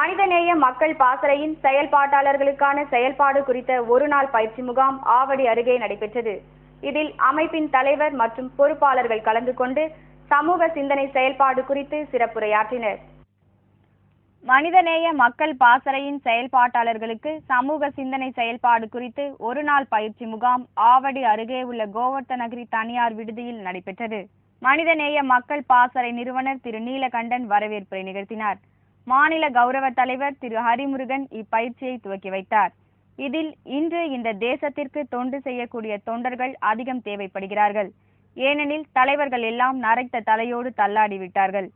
மனிதநேய மக்கள் பாசறையின் செயல்பாட்டாளர்களுக்கான செயல்பாடு குறித்த ஒருநாள் பயிற்சி முகாம் ஆவடி அருகே நடைபெற்றது. இதில் அமைப்பின் தலைவர் மற்றும் பொறுப்பாளர்கள் கலந்து கொண்டு சமூக சிந்தனை செயல்பாடு குறித்து சிறப்புரையாற்றினர். மனிதநேய மக்கள் பாசறையின் செயல்பாட்டாளர்களுக்கு சமூக சிந்தனை செயல்பாடு குறித்து ஒருநாள் பயிற்சி முகாம் ஆவடி அருகே உள்ள கோவர்த்தனகிரி தனியார் விடுதியில் நடைபெற்றது. மனிதநேய மக்கள் பாசறை நிறுவனர் திரு நீலகண்டன் வரவேற்புரை நிகழ்த்தினார். மாநில கௌரவ தலைவர் திரு ஹரிமுருகன் இப்பயிற்சியை துவக்கி வைத்தார். இதில் இன்று இந்த தேசத்திற்கு தொண்டு செய்யக்கூடிய தொண்டர்கள் அதிகம் தேவைப்படுகிறார்கள். ஏனெனில் தலைவர்கள் எல்லாம் நரைத்த தலையோடு தள்ளாடிவிட்டார்கள்.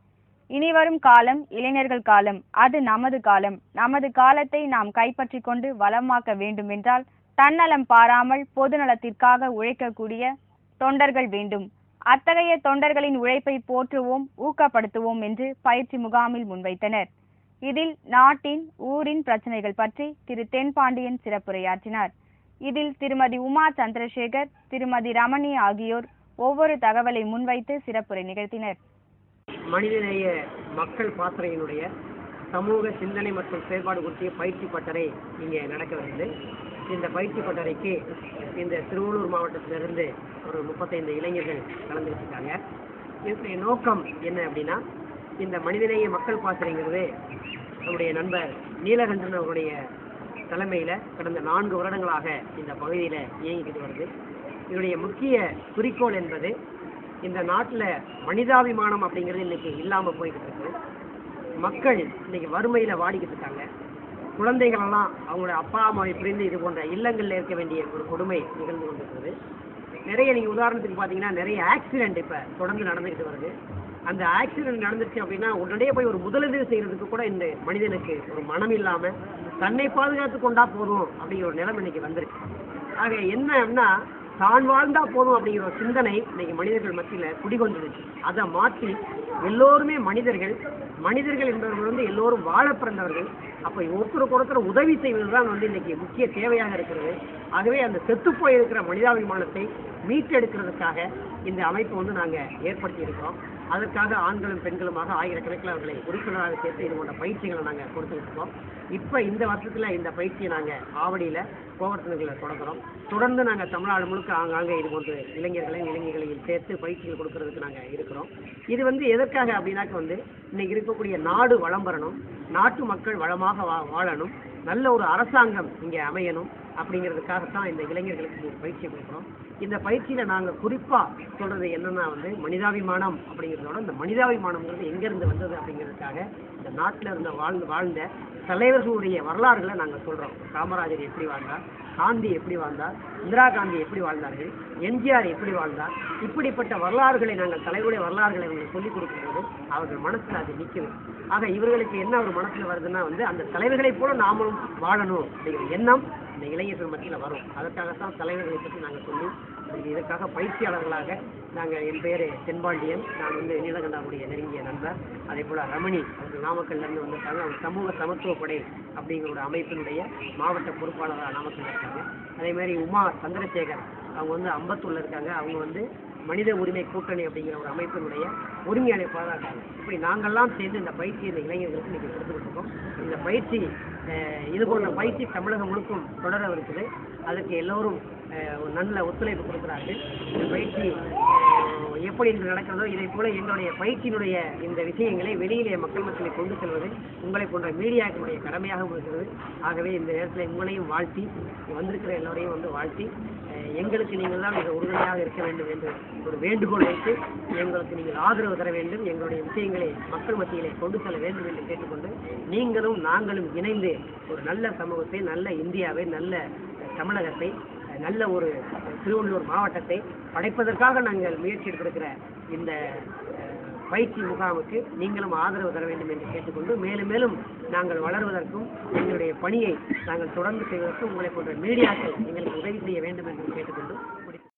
இனிவரும் காலம் இளைஞர்கள் காலம், அது நமது காலம். நமது காலத்தை நாம் கைப்பற்றி கொண்டு வளமாக்க வேண்டும் என்றால் தன்னலம் பாராமல் பொதுநலத்திற்காக உழைக்கக்கூடிய தொண்டர்கள் வேண்டும். அத்தகைய தொண்டர்களின் உழைப்பை போற்றுவோம், ஊக்கப்படுத்துவோம் என்று பயிற்சி முகாமில் முன்வைத்தனர். இதில் நாட்டின் ஊரின் பிரச்சனைகள் பற்றி திரு தென்பாண்டியன் சிறப்புரையாற்றினார். இதில் திருமதி உமா சந்திரசேகர், திருமதி ரமணி ஆகியோர் ஒவ்வொரு தகவலை முன்வைத்து சிறப்புரை நிகழ்த்தினர். மனிதநேய மக்கள் பாசறையினுடைய சமூக சிந்தனை மற்றும் செயல்பாடு குறித்த பயிற்சி பட்டறை இங்கே நடக்க வருகிறது. இந்த பயிற்சி பட்டறைக்கு இந்த திருவள்ளூர் மாவட்டத்திலிருந்து ஒரு 35 இளைஞர்கள் கலந்துக்கிட்டு இருக்காங்க. இதனுடைய நோக்கம் என்ன அப்படின்னா, இந்த மனிதநேய மக்கள் பாசறைங்கிறது நம்முடைய நண்பர் நீலகண்டன் அவருடைய தலைமையில் கடந்த 4 வருடங்களாக இந்த பகுதியில் இயங்கிக்கிட்டு வருது. இதனுடைய முக்கிய குறிக்கோள் என்பது, இந்த நாட்டில் மனிதாபிமானம் அப்படிங்கிறது இன்னைக்கு இல்லாமல் போய்கிட்டு இருக்கு. மக்கள் இன்னைக்கு வறுமையில் வாடிக்கிட்டு இருக்காங்க. குழந்தைகளெல்லாம் அவங்களோட அப்பா அம்மாவை பிரிந்து இது போன்ற இல்லங்களில் இருக்க வேண்டிய ஒரு கொடுமை நிகழ்ந்து கொண்டிருக்கிறது. நிறைய நீங்கள் உதாரணத்துக்கு பார்த்தீங்கன்னா நிறைய ஆக்சிடென்ட் இப்போ தொடர்ந்து நடந்துக்கிட்டு வருது. அந்த ஆக்சிடென்ட் நடந்துச்சு அப்படின்னா உடனடியே போய் ஒரு முதலுதவி செய்கிறதுக்கு கூட இந்த மனிதனுக்கு ஒரு மனம் இல்லாமல் தன்னை பாதுகாத்து கொண்டா போதும் அப்படிங்கிற ஒரு நிலைமை இன்னைக்கு வந்திருக்கு. ஆக என்னன்னா, தான் வாழ்ந்தா போதும் அப்படிங்கிற ஒரு சிந்தனை இன்னைக்கு மனிதர்கள் மத்தியில் குடிகொண்டுருச்சு. அதை மாற்றி எல்லோருமே மனிதர்கள் என்பவர்கள் வந்து எல்லோரும் வாழ பிறந்தவர்கள். அப்போ ஒருத்தருக்கு ஒருத்தர் உதவி செய்வது தான் வந்து இன்னைக்கு முக்கிய தேவையாக இருக்கிறது. ஆகவே அந்த செத்துப்போய் இருக்கிற மனிதாபிமானத்தை மீட்டெடுக்கிறதுக்காக இந்த அமைப்பை வந்து நாங்கள் ஏற்படுத்தி இருக்கிறோம். அதற்காக ஆண்களும் பெண்களுமாக ஆயிரக்கணக்கில் அவர்களை உறுப்பினராக சேர்த்து இது போன்ற பயிற்சிகளை நாங்கள் கொடுத்துக்கிட்டு இருக்கோம். இப்போ இந்த வருஷத்தில் இந்த பயிற்சியை நாங்கள் ஆவடியில் கோவர்த்தனகிரியில் தொடங்குறோம். தொடர்ந்து நாங்கள் தமிழ்நாடு முழுக்க ஆங்காங்கே இது போன்ற இளைஞர்களையும் சேர்த்து பயிற்சிகள் கொடுக்கறதுக்கு நாங்கள் இருக்கிறோம். இது வந்து எதற்காக அப்படின்னாக்க வந்து இன்னைக்கு இருக்கக்கூடிய நாடு வளம் பெறணும், நாட்டு மக்கள் வளமாக வாழணும், நல்ல ஒரு அரசாங்கம் இங்கே அமையணும் அப்படிங்கிறதுக்காகத்தான் இந்த இளைஞர்களுக்கு பயிற்சி கொடுக்குறோம். இந்த பயிற்சியில் நாங்கள் குறிப்பாக சொல்கிறது என்னென்னா வந்து மனிதாபிமானம் அப்படிங்கிறதோட இந்த மனிதாபிமானம்ங்கிறது எங்கேருந்து வந்தது அப்படிங்கிறதுக்காக இந்த நாட்டில் இருந்த வாழ்ந்த தலைவர்களுடைய வரலாறுகளை நாங்கள் சொல்கிறோம். காமராஜர் எப்படி வாழ்ந்தார், காந்தி எப்படி வாழ்ந்தார், இந்திரா காந்தி எப்படி வாழ்ந்தார்கள், எம்ஜிஆர் எப்படி வாழ்ந்தார், இப்படிப்பட்ட வரலாறுகளை நாங்கள் தலைவருடைய வரலாறுகளை அவங்களுக்கு சொல்லிக் கொடுக்கும்போது அவர்கள் மனசில் அது நிற்குது. ஆக இவர்களுக்கு என்ன ஒரு மனசில் வருதுன்னா வந்து அந்த தலைவர்களைப் போல நாமளும் வாழணும் அப்படிங்கிற எண்ணம் இந்த இளைஞர்கள் மத்தியில் வரும். அதற்காகத்தான் தலைவர்களை பற்றி நாங்கள் சொல்லி இதற்காக பயிற்சியாளர்களாக நாங்கள், என் பேர் தென்பாண்டியன், நான் வந்து நீலகண்டாவுடைய நெருங்கிய நண்பர். அதே போல் ரமணி அவர்கள் நாமக்கல்லேருந்து வந்திருக்காங்க. அவங்க சமூக சமத்துவ படை அப்படிங்கிற ஒரு அமைப்பினுடைய மாவட்ட பொறுப்பாளராக நாமக்கல் இருக்காங்க. அதேமாதிரி உமா சந்திரசேகர் அவங்க வந்து அம்பத்தூரில் இருக்காங்க. அவங்க வந்து மனித உரிமை கூட்டணி அப்படிங்கிற ஒரு அமைப்பினுடைய ஒருங்கிணைப்பாளராக இருக்காங்க. இப்படி நாங்கள்லாம் சேர்ந்து இந்த பயிற்சி இந்த இளைஞர்களுக்கு இன்றைக்கி கொடுத்துக்கிட்டு இருக்கோம். இந்த பயிற்சி இது போன்ற பயிற்சி தமிழகம் முழுக்கும் தொடர இருக்குது. அதுக்கு எல்லோரும் ஒரு நல்ல ஒத்துழைப்பு கொடுக்குறார்கள். இந்த பயிற்சி எப்படி இன்று நடக்கிறதோ இதை போல எங்களுடைய பயிற்சியினுடைய இந்த விஷயங்களை வெளியிலே மக்கள் மத்தியில் கொண்டு செல்வது உங்களை போன்ற மீடியாக்களுடைய கடமையாகவும் இருக்கிறது. ஆகவே இந்த நேரத்தில் உங்களையும் வாழ்த்தி, வந்திருக்கிற எல்லோரையும் வந்து வாழ்த்தி, எங்களுக்கு நீங்கள் தான் மிக உறுதுணையாக இருக்க வேண்டும் என்று ஒரு வேண்டுகோள் வைத்து எங்களுக்கு நீங்கள் ஆதரவு தர வேண்டும், எங்களுடைய விஷயங்களை மக்கள் மத்தியிலே கொண்டு செல்ல வேண்டும் என்று கேட்டுக்கொண்டு, நீங்களும் நாங்களும் இணைந்து ஒரு நல்ல சமூகத்தை, நல்ல இந்தியாவை, நல்ல தமிழகத்தை, நல்ல ஒரு திருவள்ளூர் மாவட்டத்தை படைப்பதற்காக நாங்கள் முயற்சி எடுத்திருக்கிற இந்த பயிற்சி முகாமுக்கு நீங்களும் ஆதரவு தர வேண்டும் என்று கேட்டுக்கொண்டு, மேலும் மேலும் நாங்கள் வளர்வதற்கும் எங்களுடைய பணியை நாங்கள் தொடர்ந்து செய்வதற்கும் உங்களை போன்ற மீடியாக்கள் எங்களுக்கு உதவி செய்ய வேண்டும் என்று கேட்டுக்கொண்டு